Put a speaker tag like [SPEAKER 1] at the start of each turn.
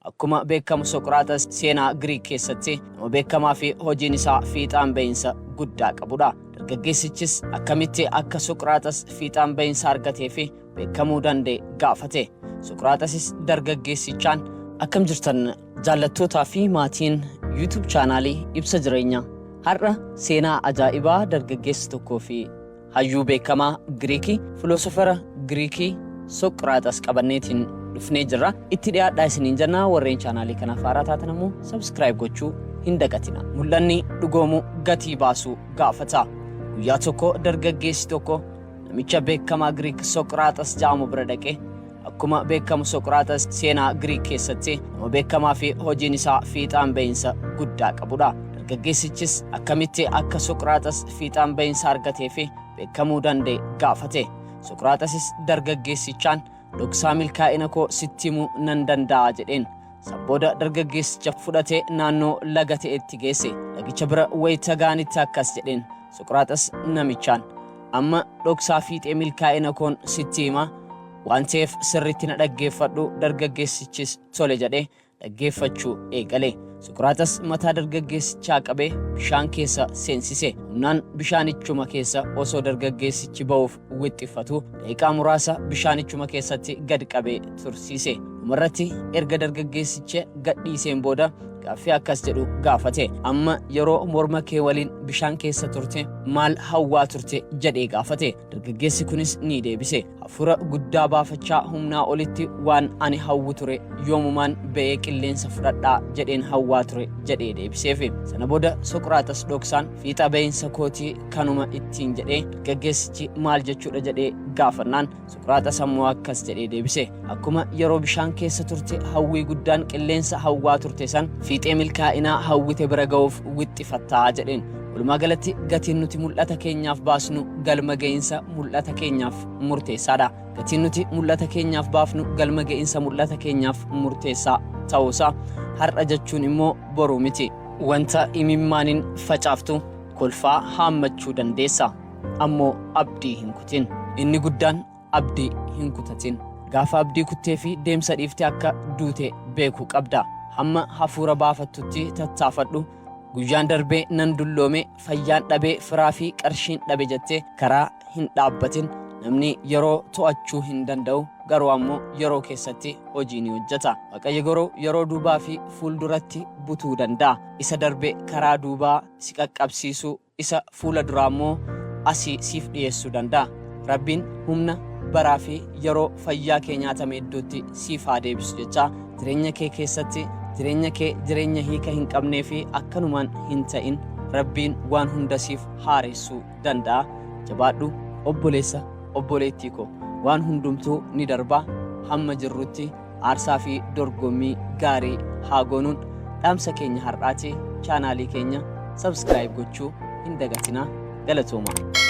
[SPEAKER 1] akkuma beekamu Sokrates seenaa Giriik keessatti nama beekamaa fi hojiin isaa fiixaan ba'iinsa guddaa qabudha. Dargaggeessichis akkamitti akka Sokrates fiixaan ba'iinsa argatee fi beekamuu danda'e gaafate. Sokratesis dargaggeessichaan akkam jirtan jaallattootaa fi maatiin YouTube chaanaalii ibsa jireenya. Har'a seenaa ajaa'ibaa dargaggeessa tokkoo fi hayyuu beekamaa Giriikii filosofara Giriikii Sokrates qabanneetiin dhufnee jirra. Itti dhiyaadhaa isiniin jennaa. Warreen chaanaalii kanaaf haaraa taatan immoo subscribe gochuu hin dagatina. Mul'anni dhugoomuu gatii baasuu gaafata. Guyyaa tokko dargaggeessi tokko namicha beekamaa Giriik Sokrates jedhamu bira dhaqee akkuma beekamu Sokrates seenaa Giriik keessatti nama beekamaa fi hojiin isaa fiixaan ba'iinsa guddaa qabudha. Dargaggeessichis akkamitti akka Sokrates fiixaan ba'iinsa argatee fi beekamuu danda'e gaafate. Sokratesis dargaggeessichaan dhoksaa milkaa'ina koo sitti himuu nan danda'a jedheen. Sabbooda dargaggeessicha fudhatee naannoo laga ta'etti geesse. Lagicha bira wayita gaanitti akkas jedheen. Sokrates namichaan amma dhoksaa fiixee milkaa'ina koon sitti hima waan ta'eef sirriitti na dhaggeeffadhu. Dargaggeessichis tole jedhee dhaggeeffachuu eegale. Sokrates mataa dargaggeessichaa qabee bishaan keessa seensise. Humnaan bishaanichuma keessa osoo dargaggeessichi ba'uuf wixxifatu daqiiqaa muraasa bishaanichuma keessatti gad qabee tursiise. Dhumarratti erga dargaggeessicha gadhiiseen booda gaaffii akkas jedhu gaafate. Amma yeroo morma kee waliin bishaan keessa turte maal hawwaa turte jedhee gaafate. Dargaggeessi kunis ni deebise. Hafuura guddaa baafachaa humnaa olitti waan ani hawwu ture yoomumaan ba'ee qilleensa fudhadhaa jedheen hawwaa ture jedhee deebiseef. Sana booda Sokrates dhoksaan fiixa ba'iinsa kootii kanuma ittiin jedhee dargaggeessichi maal jechuudha jedhee gaafannaan Sokrates ammoo akkas jedhee deebise. Akkuma yeroo bishaan keessa turte hawwii guddaan qilleensa hawwaa turte san fiixee milkaa'inaa hawwite bira ga'uuf wixxifattaa jedheen. Walumaa galatti gatiin nuti mul'ata keenyaaf baasnu galma ga'iinsa mul'ata keenyaaf murteessaadha. Gatiin nuti mul'ata keenyaaf baafnu galma ga'iinsa mul'ata keenyaaf murteessaa ta'uusaa har'a jechuun immoo boruu miti. Wanta imimmaaniin facaaftu kolfaa haammachuu dandeessa. Ammoo abdii hin kutin. Inni guddaan abdii hin kutatin. Gaafa abdii kuttee fi deemsa dhiiftee akka duute beekuu qabda. Hamma hafuura baafattutti tattaafadhu. Guyyaan darbee nan dulloome fayyaan dhabee firaa fi qarshiin dhabe jettee karaa hin dhaabbatin. Namni yeroo to'achuu hin danda'u garuu ammoo yeroo keessatti hojii ni hojjeta. Waaqayyo garuu yeroo duubaa fi fuulduratti butuu danda'a. Isa darbee karaa duubaa si qaqqabsiisuu, isa fuula duraa ammoo asii siif dhiyeessuu danda'a. Rabbiin humna baraa fi yeroo fayyaa kee nyaatame iddootti siif haa deebisu jecha jireenya kee keessatti jireenya kee jireenya hiika hin qabnee fi akkanumaan hin ta'in Rabbiin waan hunda siif haaressuu danda'a. Jabaadhu obboleessa obboleettii koo waan hundumtuu ni darba. Hamma jirrutti aarsaa fi dorgommii gaarii haa goonuun dhaamsa keenya har'aati. Chaanaalii keenya subscribe gochuu hin dagatinaa. Galatooma.